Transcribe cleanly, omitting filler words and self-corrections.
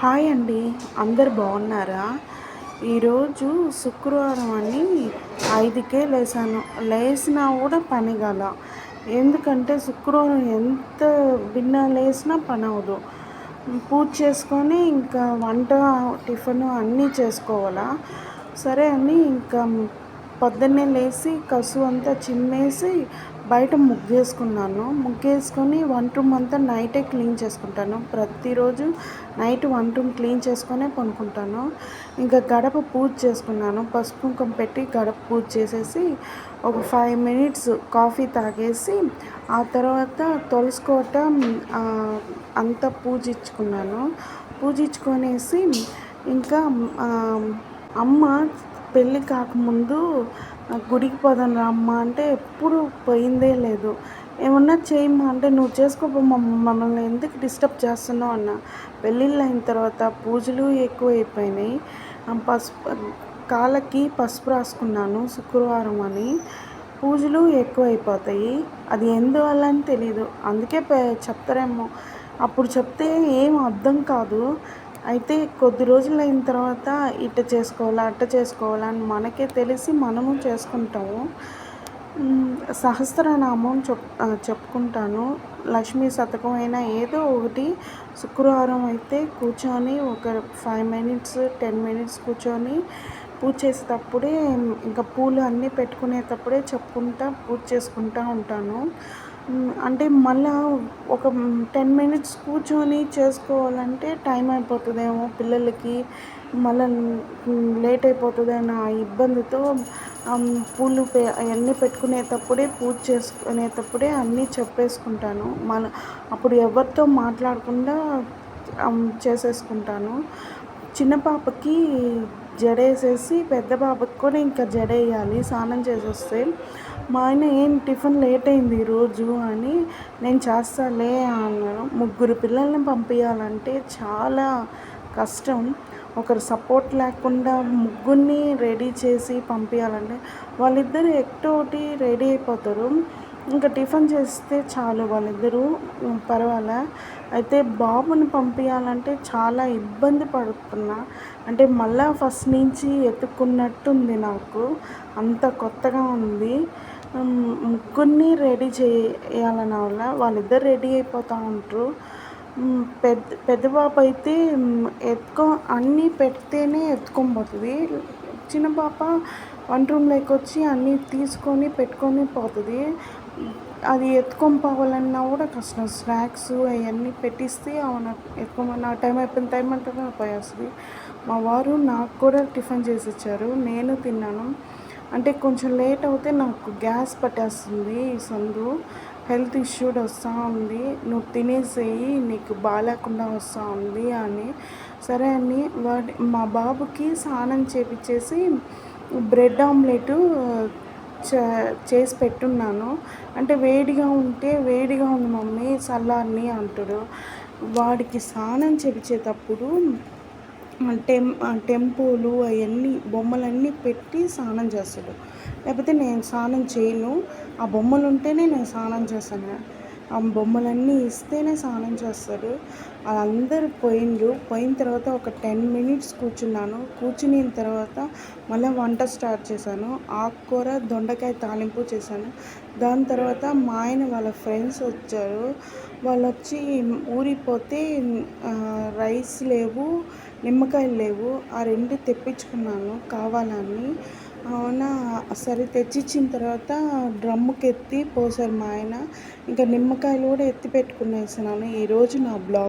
Hi అండి. అందరు బాగున్నారా? ఈరోజు శుక్రవారం అని 5కే లేసాను. లేసినా కూడా పని కాల. ఎందుకంటే శుక్రవారం ఎంత భిన్న లేసినా పని అవ్వదు. పూజ చేసుకొని ఇంకా వంట, టిఫిను అన్నీ చేసుకోవాలా. సరే అని ఇంకా పొద్దున్నే లేచి కసువు అంతా చిమ్మేసి బయట ముగ్గేసుకొని వంట రూమ్ అంతా నైటే క్లీన్ చేసుకుంటాను. ప్రతిరోజు నైట్ వంట రూమ్ క్లీన్ చేసుకొనే పడుకుంటాను. ఇంకా గడప పూజ చేసుకున్నాను. పసుపు కుంకుమ పెట్టి గడప పూజ చేసేసి ఒక 5 మినిట్స్ కాఫీ తాగేసి ఆ తర్వాత తులసి కోట అంతా పూజించుకొనేసి ఇంకా అమ్మ పెళ్ళి కాకముందు గుడికి పోదాం రామ్మ అంటే ఎప్పుడు పోయిందే లేదు. ఏమన్నా చేయమ్మా అంటే నువ్వు చేసుకోపో, మమ్మల్ని ఎందుకు డిస్టర్బ్ చేస్తున్నావు అన్న. పెళ్ళిళ్ళు అయిన తర్వాత పూజలు ఎక్కువైపోయినాయి. కాళ్ళకి పసుపు రాసుకున్నాను శుక్రవారం అని. పూజలు ఎక్కువైపోతాయి. అది ఎందువల్ల అని తెలీదు. అందుకే చెప్తారేమో. అప్పుడు చెప్తే ఏం అర్థం కాదు. అయితే కొద్ది రోజులు అయిన తర్వాత ఇట్ట చేసుకోవాలా అట్ట చేసుకోవాలా అని మనకే తెలిసి మనము చేసుకుంటాము. సహస్రనామం చెప్పుకుంటాను. లక్ష్మీ శతకం అయినా ఏదో ఒకటి శుక్రవారం అయితే కూర్చొని ఒక 5 మినిట్స్ 10 మినిట్స్ కూర్చొని పూజ చేసేటప్పుడే ఇంకా పూలు అన్నీ పెట్టుకునేటప్పుడే చెప్పుకుంటా పూజ చేసుకుంటూ ఉంటాను. అంటే మళ్ళా ఒక 10 మినిట్స్ కూర్చొని చేసుకోవాలంటే టైం అయిపోతుందేమో పిల్లలకి, మళ్ళీ లేట్ అయిపోతుందన్న ఇబ్బందితో పూలు అవన్నీ పెట్టుకునేటప్పుడే పూజ చేసుకునేటప్పుడే అన్నీ చెప్పేసుకుంటాను. అప్పుడు ఎవరితో మాట్లాడకుండా చేసేసుకుంటాను. చిన్న పాపకి జడేసేసి పెద్ద పాపకి కూడా ఇంకా జడేయాలి స్నానం చేసేస్తే. మా ఆయన ఏం టిఫిన్ లేట్ అయింది ఈరోజు అని, నేను చేస్తాలే అన్నాను. 3 పిల్లల్ని పంపించాలంటే చాలా కష్టం. ఒకరు సపోర్ట్ లేకుండా ముగ్గురిని రెడీ చేసి పంపించాలంటే వాళ్ళిద్దరు ఒకటి రెడీ అయిపోతారు. ఇంకా టిఫిన్ చేస్తే చాలు వాళ్ళిద్దరూ పర్వాలే. అయితే బాబుని పంపించాలంటే చాలా ఇబ్బంది పడుతున్నా. అంటే మళ్ళీ ఫస్ట్ నుంచి ఎత్తుక్కున్నట్టుంది నాకు. అంత కొత్తగా ఉంది. ముగ్గురిని రెడీ చేయాలన్న వల్ల వాళ్ళిద్దరు రెడీ అయిపోతూ ఉంటారు. పెద్ద పాప అయితే అన్నీ పెడితేనే ఎత్తుకొని పోతుంది. చిన్న పాప వంట రూమ్లోకి వచ్చి అన్నీ తీసుకొని పెట్టుకొని పోతుంది. అది ఎత్తుకొని పోవాలన్నా కూడా కష్టం. స్నాక్స్ అవన్నీ పెట్టిస్తే ఎత్తుకోమని నా టైం అంటే పోయేస్తుంది. మా వారు నాకు కూడా టిఫిన్ చేసి ఇచ్చారు. నేను తిన్నాను. అంటే కొంచెం లేట్ అవుతే నాకు గ్యాస్ పట్టేస్తుంది. ఈ సందు హెల్త్ ఇష్యూ వస్తూ ఉంది. నువ్వు తినేసేయి, నీకు బాగాలేకుండా వస్తూ ఉంది అని. సరే అని మా బాబుకి స్నానం చేపించేసి బ్రెడ్ ఆమ్లెట్ చేసి పెట్టున్నాను. అంటే వేడిగా ఉంది మమ్మీ చల్లారని అంటాడు. వాడికి స్నానం చేపించేటప్పుడు టెంపోలు అవన్నీ బొమ్మలన్నీ పెట్టి స్నానం చేస్తాడు. లేకపోతే నేను స్నానం చేయను. ఆ బొమ్మలు ఉంటేనే నేను స్నానం చేస్తాను. ఆ బొమ్మలన్నీ ఇస్తేనే స్నానం చేస్తాడు. వాళ్ళందరూ పోయిన తర్వాత ఒక 10 మినిట్స్ కూర్చున్న తర్వాత మళ్ళీ వంట స్టార్ట్ చేశాను. ఆకుకూర దొండకాయ తాలింపు చేశాను. దాని తర్వాత మా ఆయన వాళ్ళ ఫ్రెండ్స్ వచ్చారు. వాళ్ళు వచ్చి ఊరిపోతే రైస్ లేవు, నిమ్మకాయలు లేవు. ఆ 2 తెప్పించుకున్నాను కావాలని. అవునా, సరే తెచ్చిచ్చిన తర్వాత డ్రమ్ముకి ఎత్తి పోసారు మా ఆయన. ఇంకా నిమ్మకాయలు కూడా ఎత్తి పెట్టుకునేసినాను. ఈరోజు నా బ్లాగ్.